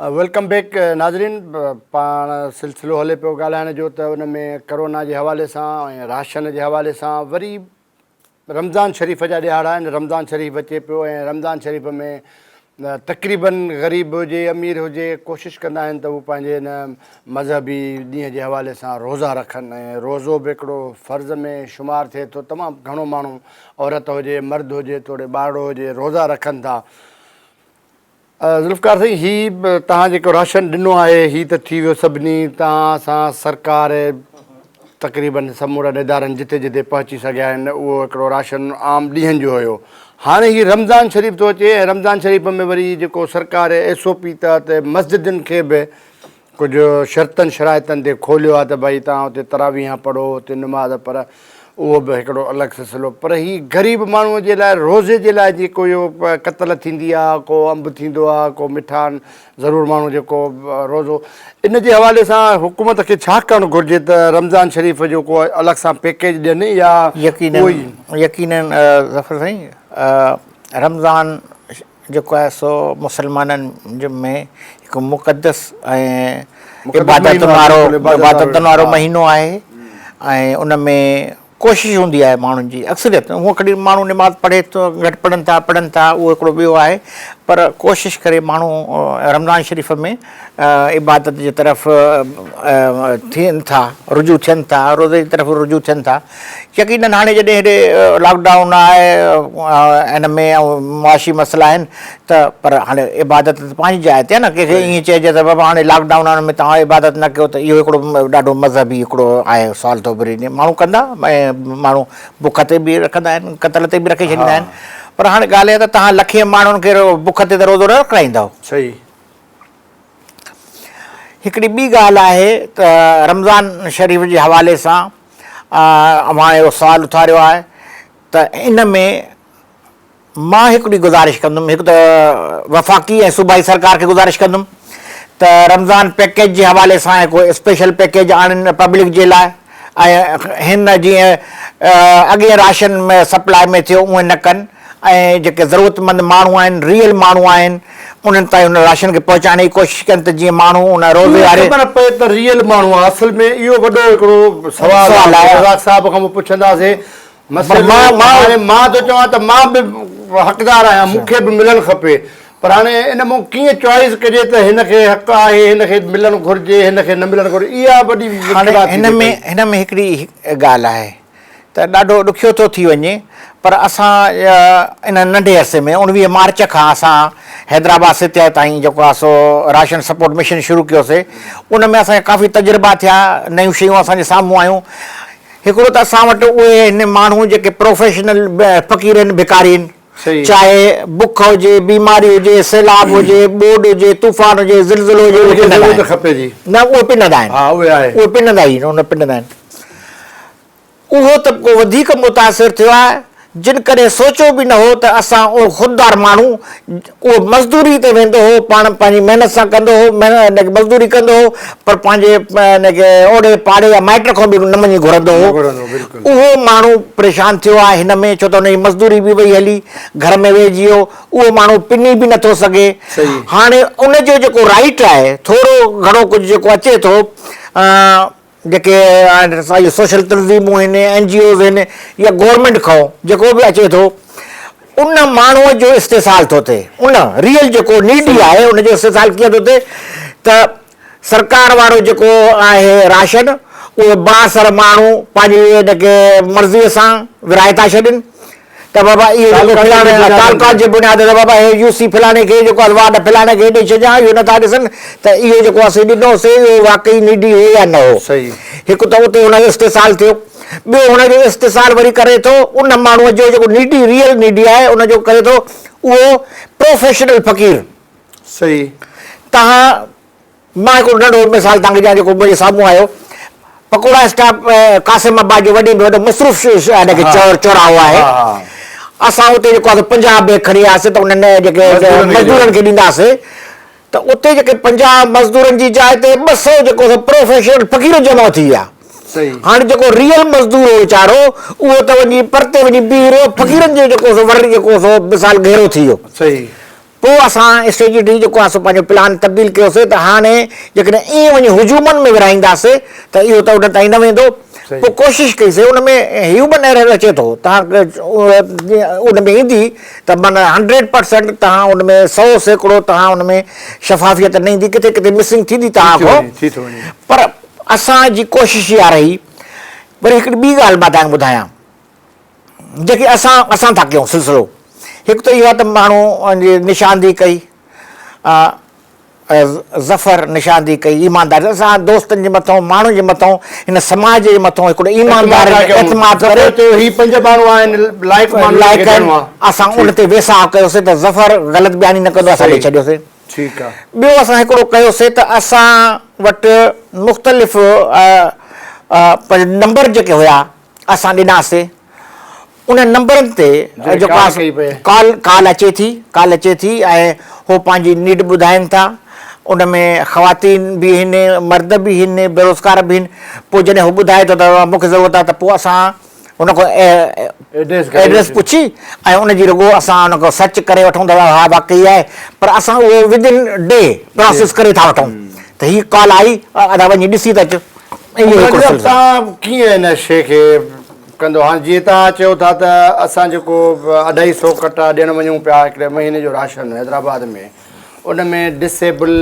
वेलकम बैक नाज़रीन। पाण सिलसिलो हले पियो ॻाल्हाइण जो, त उन में करोना जे हवाले सां ऐं राशन जे हवाले सां वरी रमज़ान शरीफ़ जा ॾिहाड़ा आहिनि। रमज़ान शरीफ़ अचे पियो ऐं रमज़ान शरीफ़ में तक़रीबन ग़रीब हुजे अमीर हुजे कोशिशि कंदा आहिनि त उहे पंहिंजे हिन मज़हबी ॾींहं जे हवाले सां रोज़ा रखनि, ऐं रोज़ो बि हिकिड़ो फ़र्ज़ में शुमारु थिए थो। तमामु घणो माण्हू, औरत हुजे मर्द हुजे तोड़े ॿारड़ो हुजे, रोज़ा रखनि था। ज़ुल्फ़कार साईं, हीउ तव्हां जेको राशन ॾिनो आहे हीउ त थी वियो सभिनी तव्हां सां सरकार तक़रीबन समूरनि इदारनि जिते जिते पहुची सघिया आहिनि, उहो हिकिड़ो राशन आम ॾींहंनि जो हुयो। हाणे हीउ रमज़ान शरीफ़ थो अचे ऐं रमज़ान शरीफ़ में वरी जेको सरकार SOP तहत मस्जिदनि खे बि कुझु शर्तनि शराइतनि ते खोलियो आहे त भई तव्हां हुते तरावीह पढ़ो, हुते नमाज़ पर, उहो बि हिकिड़ो अलॻि सिलसिलो। पर हीउ ग़रीब माण्हूअ जे लाइ रोज़े जे लाइ जेको इहो क़तल थींदी आहे, को अंब थींदो आहे, को मिठान ज़रूरु माण्हू जेको रोज़ो, इन जे हवाले सां हुकूमत खे छा करणु घुरिजे त रमज़ान शरीफ़ जो को अलॻि सां पैकेज ॾियनि या यकीनन ज़फ़र साईं, रमज़ान जेको आहे सो मुसलमाननि में हिकु मुक़दस ऐं इबादतुनि वारो महीनो आहे, ऐं उन में कोशिशि हूंदी आहे माण्हुनि जी अक्सरियत। हूअं कॾहिं माण्हू निमाज़ पढ़े थो, घटि पढ़नि था उहो हिकिड़ो ॿियो आहे, पर कोशिशि करे माण्हू रमज़ान शरीफ़ में इबादत जे तरफ़ थियनि था, रुजू थियनि था, रोज़े जी तरफ़ रुजू थियनि था। यकीनन हाणे जॾहिं हेॾे लॉकडाउन आहे हिन में ऐं मुआशी मसइला आहिनि त पर हाणे इबादत त पंहिंजी जाइ ते आहे न। कंहिंखे ईअं चइजे त बाबा हाणे लॉकडाउन में तव्हां इबादत न कयो त इहो हिकिड़ो ॾाढो मज़हबी हिकिड़ो आहे सुवाल थो घुरे। माण्हू कंदा, माण्हू बुख ते बि रखंदा आहिनि, कतल ते बि रखे छॾींदा आहिनि। पर हाणे ॻाल्हि इहा त तव्हां लखे माण्हुनि खे बुख ते त रोज़ो न रखाईंदव। सही। हिकिड़ी ॿी ॻाल्हि आहे त रमज़ान शरीफ़ जे हवाले सां मां इहो सुवालु उथारियो आहे त इन में मां हिकिड़ी गुज़ारिश कंदुमि, हिकु त वफ़ाक़ी ऐं सूबाई सरकार खे गुज़ारिश कंदुमि त रमज़ान पैकेज जे हवाले सां हिकु स्पेशल पैकेज आणनि पब्लिक जे लाइ। ऐं हिन जीअं अॻे राशन में सप्लाई में थियो उहे न कनि ऐं जेके ज़रूरतमंद माण्हू आहिनि, रियल माण्हू आहिनि, उन्हनि ताईं उन राशन खे पहुचाइण जी कोशिशि कनि त जीअं माण्हू उन रोज़े वारे ख़बर पए त रियल माण्हू आहे। असल में इहो वॾो हिकिड़ो सवाल आहे। रज़ाक़ साहिब खां पुछंदासीं। मां थो चवां त मां बि हक़दार आहियां, मूंखे बि मिलणु खपे। पर हाणे इन मां कीअं चॉइस कजे त हिन खे हक़ आहे, हिन खे मिलणु घुरिजे, हिन खे न मिलणु घुरिजे, इहा वॾी हिन में हिकिड़ी ॻाल्हि आहे त ॾाढो ॾुखियो थो थी वञे। पर असां इन नंढे अरसे में 19 मार्च खां असां हैदराबाद सिटिया ताईं जेको आहे सो राशन सपोर्ट मिशन शुरू कयोसीं। उन में असांखे काफ़ी तजुर्बा थिया, नयूं शयूं असांजे साम्हूं आयूं। हिकिड़ो त असां वटि उहे हिन माण्हू जेके प्रोफेशनल फ़क़ीर आहिनि, भिकारी आहिनि, चाहे बुख हुजे, बीमारी हुजे, सैलाब हुजे, ॿोॾि हुजे, तूफ़ान हुजे, ज़िलज़िलो हुजे, खपे जी न उहे पिनंदा आहिनि। उहे पिनंदा ई न पिनंदा आहिनि। उहो तबिको वधीक मुतासिर थियो आहे जिन करे सोचियो बि न हो त असां उहो ख़ुददार माण्हू उहो मज़दूरी ते वेंदो हो, पाण पंहिंजी महिनत सां कंदो हो, मज़दूरी कंदो हो, पर पंहिंजे हिनखे ओड़े पाड़े या माइट खां बि न मञी घुरंदो हो। उहो माण्हू परेशान थियो आहे हिन में, छो त हुनजी मज़दूरी बि वई हली, घर में वेहिजी वियो, उहो माण्हू पिनी बि नथो सघे। हाणे उनजो जेको राइट आहे, थोरो घणो कुझु जेको अचे थो, जेके सोशल तंज़ीमूं आहिनि, NGOs आहिनि, या गवर्नमेंट खां जेको बि अचे थो, उन माण्हूअ जो इस्तेसाल थो थिए। उन रियल जेको नीडी आहे उनजो इस्तेसाल कीअं थो थिए त सरकार वारो जेको आहे राशन, उहो बासर माण्हू पंहिंजी हिनखे मर्ज़ीअ सां विराए था छॾनि त बाबा इहो तालुकात जे बुनियाद ते बाबा हे UC फलाणे खे जेको आहे वार्ड फलाणे खे ॾेई छॾियां, इहो नथा ॾिसनि त इहो जेको आहे ॾिनोसीं इहो वाक़ई नीडी हो या न हो। हिकु त उते हुनजो इस्तेसाल थियो, ॿियो हुनजो इस्तेसाल वरी करे थो उन माण्हूअ जो जेको नीडी रियल नीडी आहे उनजो करे थो उहो प्रोफेशनल फ़क़ीर। सही। तव्हां मां हिकिड़ो नंढो मिसाल तव्हांखे ॾियां जेको मुंहिंजे साम्हूं आयो। पकोड़ा स्टॉप कासिमाबाद जो वॾे में वॾो मसरूफ़ चौराहो आहे। असां उते जेको आहे 50 बैग खणी वियासीं त उन्हनि जेके मज़दूरनि खे ॾींदासीं त उते जेके 50 मज़दूरनि जी जाइ ते 200 जेको प्रोफेशनल फ़क़ीर जमा थी विया। हाणे जेको रियल मज़दूर हो वीचारो उहो त वञी परते वञी बीह रहियो, फ़क़ीरनि जो जेको वरी जेको मिसाल घेरो थी वियो। पोइ असां स्ट्रेटेजी जेको आहे पंहिंजो प्लान तब्दील कयोसीं त हाणे जेकॾहिं ईअं वञी हुजूमनि में विराईंदासीं त इहो त उन ताईं न वेंदो। पोइ कोशिशि कईसीं, उन में ह्यूमन एरर अचे थो, तव्हांखे उन में ईंदी त माना 100% तव्हां उन में 100% तव्हां उन में शफ़ाफ़ियत न ईंदी, किथे किथे मिसिंग थींदी तव्हां खां। पर असांजी कोशिशि इहा रही। वरी हिकिड़ी ॿी ॻाल्हि मां तव्हांखे ॿुधायां जेकी असां था कयूं सिलसिलो। हिकु त इहो आहे त माण्हू जी निशानदी कई, ज़फ़र निशानदी कई, ईमानदारी असां दोस्तनि जे मथां, माण्हुनि जे मथां, हिन समाज जे मथां हिकिड़ो ईमानदारी एतमाद करे असां उन ते वेसाह कयोसीं त ज़फ़र ग़लति बयानी न कंदो, असां ॾेई छॾियोसीं। ॿियो असां हिकिड़ो कयोसीं त असां वटि मुख़्तलिफ़ नंबर जेके हुया असां ॾिनासीं। उन नंबरनि ते जेको आहे कॉल अचे थी ऐं हो पंहिंजी नीड ॿुधाइनि था। उन में ख़वातीन बि आहिनि, मर्द बि आहिनि, बेरोज़गार बि आहिनि। पोइ जॾहिं हू ॿुधाए थो त मूंखे ज़रूरत आहे त पोइ असां हुन खां एड्रेस पुछी ऐं उनजी रुॻो असां हुन खां सर्च करे वठूं था, हा वाक़ई आहे, पर असां उहो विदिन डे प्रोसेस करे था वठूं त हीअ कॉल आई, अदा वञी ॾिसी था अचो। तव्हां कीअं हिन शइ खे कंदो। हाणे जीअं तव्हां चयो था त असां जेको 250 कट्टा ॾियणु वञूं पिया हिकिड़े महीने जो राशन हैदराबाद में, उन में डिसेबल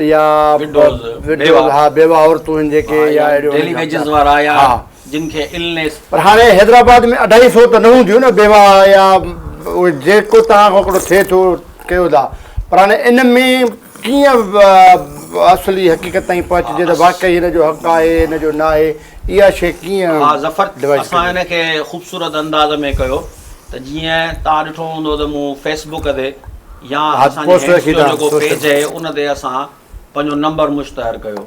या बेवा। हा बेवा औरतूं आहिनि जेके या डेली वेजेस वारा या हा। जिन खे इलनेस। पर हाणे हैदराबाद में 250 त न हूंदियूं न बेवा या उहे जेको तव्हां हिकिड़ो थिए थो कयो था। पर हाणे इन में कीअं असली हक़ीक़त ताईं पहुचजे त वाक़ई हिन जो हक़ आहे हिन जो न आहे, इहा शइ कीअं? हा ज़फ़र, असां हिन खे ख़ूबसूरत अंदाज़ में कयो त जीअं तव्हां ॾिठो हूंदो त मूं फेसबुक ते या असांजे जेको पेज आहे उन ते असां पंहिंजो नंबर मुश्तहर कयो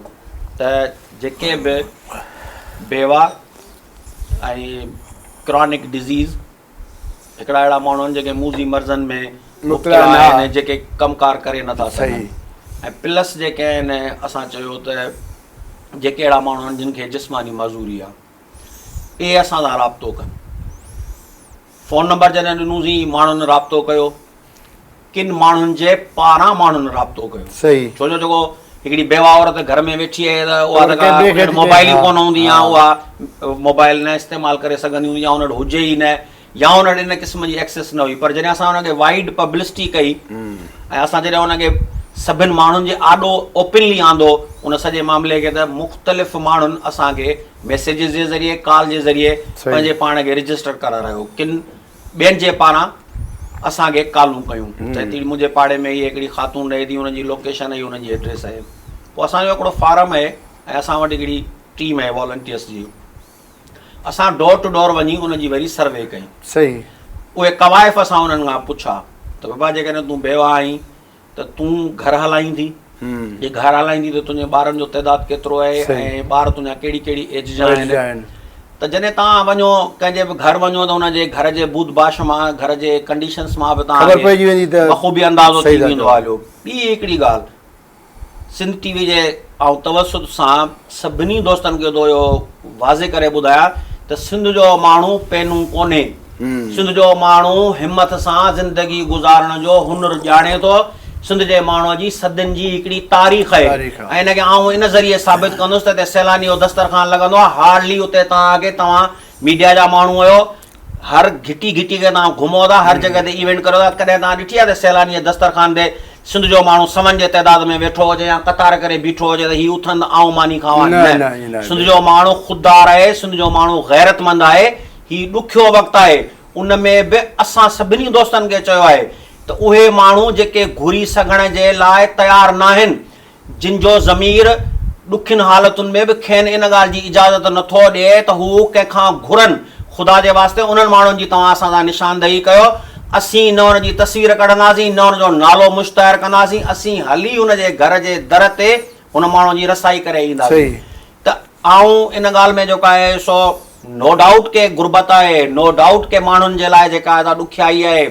त जेके बि बेवा ऐं क्रॉनिक डिज़ीज़ हिकिड़ा अहिड़ा माण्हू आहिनि जेके मूज़ी मर्ज़नि में मुब्तला आहिनि, जेके कमकार करे नथा सघनि, ऐं प्लस जेके आहिनि असां चयो त जेके अहिड़ा माण्हू आहिनि जिन खे जिस्मानी मज़ूरी आहे, इहे असां सां राब्तो कनि। फ़ोन नंबर जॾहिं ॾिनोसीं माण्हुनि राब्तो कयो, किन माण्हुनि जे पारां माण्हुनि राब्तो कयो। सही। छो जो जेको हिकिड़ी बेवा औरत घर में वेठी आहे त उहा त मोबाइल ई कोन हूंदी आहे, उहा मोबाइल न इस्तेमालु करे सघंदी हूंदी, या हुन वटि हुजे ई न, या हुन वटि इन क़िस्म जी एक्सेस न हुई। पर जॾहिं असां हुनखे वाइड पब्लिसिटी कई ऐं असां जॾहिं हुनखे सभिनि माण्हुनि जे आॾो ओपनली आंदो उन सॼे मामले खे, त मुख़्तलिफ़ माण्हुनि असांखे मैसेजिस जे ज़रिए, कॉल जे ज़रिए पंहिंजे पाण खे रजिस्टर करारायो, किन ॿियनि जे पारां असांखे कॉलूं कयूं त हिते मुंहिंजे पाड़े में हीअ हिकिड़ी ख़ातून रहे थी, हुनजी लोकेशन आहे, हुनजी एड्रेस आहे। पोइ असांजो हिकिड़ो फार्म आहे ऐं असां वटि हिकिड़ी टीम आहे वॉलंटियर्स जी, असां डोर टू डोर वञी उनजी वरी सर्वे कई। सही। उहे कवाइफ़ असां उन्हनि खां पुछा त बाबा जेकॾहिं तूं बेवा आहीं त तूं घर हलाईंदी, जे घर हलाईंदी त तुंहिंजे ॿारनि जो तइदादु केतिरो आहे ऐं ॿार तुंहिंजा कहिड़ी कहिड़ी एज जा आहिनि। त जॾहिं तव्हां वञो कंहिंजे बि घर वञो त हुनजे घर जे बूद बाश मां, घर जे कंडीशन्स मां बि तव्हांखे बख़ूबी अंदाज़ो थी वेंदो आहे। ॿी हिकिड़ी ॻाल्हि, सिंध टीवी जे ऐं तवसुत सां सभिनी दोस्तनि खे थो इहो वाज़े करे ॿुधायां त सिंध जो माण्हू पैनू कोन्हे, सिंध जो माण्हू हिमत सां ज़िंदगी गुज़ारण जो हुनुर ॼाणे थो। सिंध जे माण्हूअ जी सदियुनि जी हिकिड़ी तारीख़ आहे ऐं हिनखे आउं इन ज़रिए साबित कंदुसि त हिते सैलानी जो दस्तरखान लॻंदो आहे। हार्डली उते तव्हां मीडिया जा माण्हू आहियो, हर घिटी घिटी खे तव्हां घुमो था, हर जॻह ते इवेंट करो था, कॾहिं तव्हां ॾिठी आहे त सैलानी जे दस्तरखान ते सिंध जो माण्हू समन जे तइदाद में वेठो हुजे या कतार करे बीठो हुजे त हीअ उथनि आउं मानी खावां? न, सिंध जो माण्हू ख़ुददार आहे, सिंध जो माण्हू गैरतमंद आहे। हीउ ॾुखियो वक़्तु आहे, उन में बि असां सभिनी दोस्तनि खे चयो आहे त उहे माण्हू जेके घुरी सघण जे लाइ तयारु न आहिनि, जिन जो ज़मीर ॾुखियुनि हालतुनि में बि खेनि इन ॻाल्हि जी इजाज़त नथो ॾिए त हू कंहिंखां घुरनि, ख़ुदा जे वास्ते उन्हनि माण्हुनि जी तव्हां असां सां निशानदेही कयो। असीं न हुनजी तस्वीर कढंदासीं, न हुनजो नालो मुश्तहर कंदासीं, असीं हली हुनजे घर जे दर ते हुन माण्हू जी रसाई करे ईंदासीं। त आऊं इन ॻाल्हि में जेको आहे सो नो डाउट के गुरबत आहे, नो डाउट के माण्हुनि जे लाइ जेका ॾुखियाई आहे,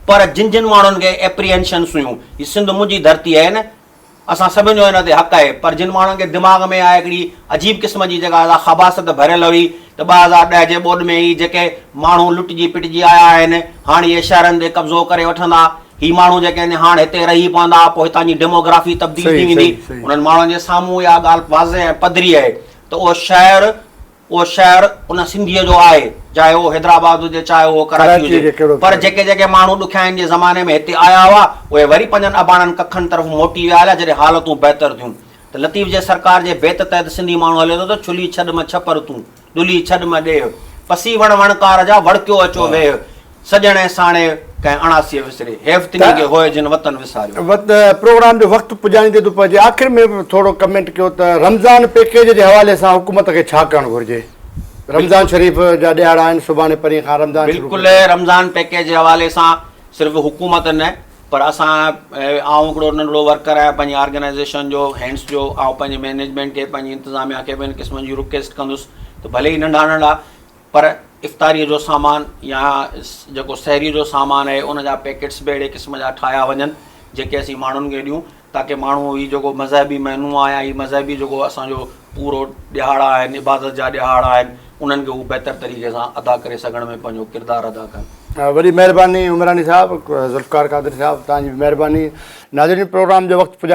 पर जिन जिन माण्हुनि खे एप्रीहेंशन्स हुयूं, हीअ सिंध मुंहिंजी धरती आहे न, असां सभिनि जो हिन ते हक़ आहे, पर जिन माण्हुनि खे दिमाग़ में आहे हिकिड़ी अजीब क़िस्म जी जेका ख़बासत भरियल हुई त 2010 जे ॿोॾ में ई जेके माण्हू लुटिजी पिटिजी आया आहिनि, हाणे इहे शहरनि ते कब्ज़ो करे वठंदा, ही माण्हू जेके आहिनि हाणे हिते रही पवंदा, पोइ हितां जी डेमोग्राफी तब्दील थी वेंदी। उन्हनि माण्हुनि जे साम्हूं इहा ॻाल्हि वाज़े ऐं पधरी आहे त उहो शहर उन सिंधीअ जो आहे, चाहे उहो हैदराबाद हुजे चाहे उहो कराची हुजे। पर जेके जेके माण्हू ॾुखियाईनि जे ज़माने में हिते आया हुआ उहे वरी पंहिंजनि अबाणनि कखनि तरफ़ मोटी विया हलिया जॾहिं हालतूं बहितर थियूं। त लतीफ़ जे सरकार जे बेत तहत सिंधी माण्हू हले थो त छुली छॾ में छपर तूं, डुली छॾ में ॾे, पसी वण वणकार जा वड़कियो अचो वेह, सॼणे साणे कंहिं अणासीअ विसरे, हेफ़्तनी खे होए जिन वतन विसारियो। प्रोग्राम जो वक़्तु पुॼाईंदे थो पइजे, आख़िर में थोरो कमेंट कयो त रमज़ान पैकेज जे हवाले सां हुकूमत खे छा करणु घुरिजे? रमज़ान शरीफ़ जा ॾियारा आहिनि, सुभाणे परीं खां रमज़ान। बिल्कुलु, रमज़ान पैकेज जे हवाले सां सिर्फ़ु हुकूमत न, पर असां आउं हिकिड़ो नंढिड़ो वर्कर आहियां पंहिंजी ऑर्गेनाइज़ेशन जो, हैंड्स जो, ऐं पंहिंजे मैनेजमेंट खे, पंहिंजी इंतिज़ामिया खे ॿियनि क़िस्मनि जी रिक्वेस्ट कंदुसि त भले ई नंढा नंढा पर इफ़्तारीअ जो सामान या जेको सहरी जो सामान आहे उन जा पैकेट्स बि अहिड़े क़िस्म जा ठाहिया वञनि जेके असीं माण्हुनि खे ॾियूं, ताकी माण्हू हीउ जेको मज़हबी महनू आहे या हीउ मज़हबी जेको असांजो पूरो ॾिहाड़ा आहिनि, इबादत जा ॾिहाड़ा आहिनि, उन्हनि खे हू बहितर तरीक़े सां अदा करे सघण में पंहिंजो किरदारु अदा कनि। वॾी महिरबानी उमरानी साहब, ज़ुल्फ़िकार क़ादरी साहब, तव्हांजी महिरबानी। नाज़रीन, प्रोग्राम जो वक़्तु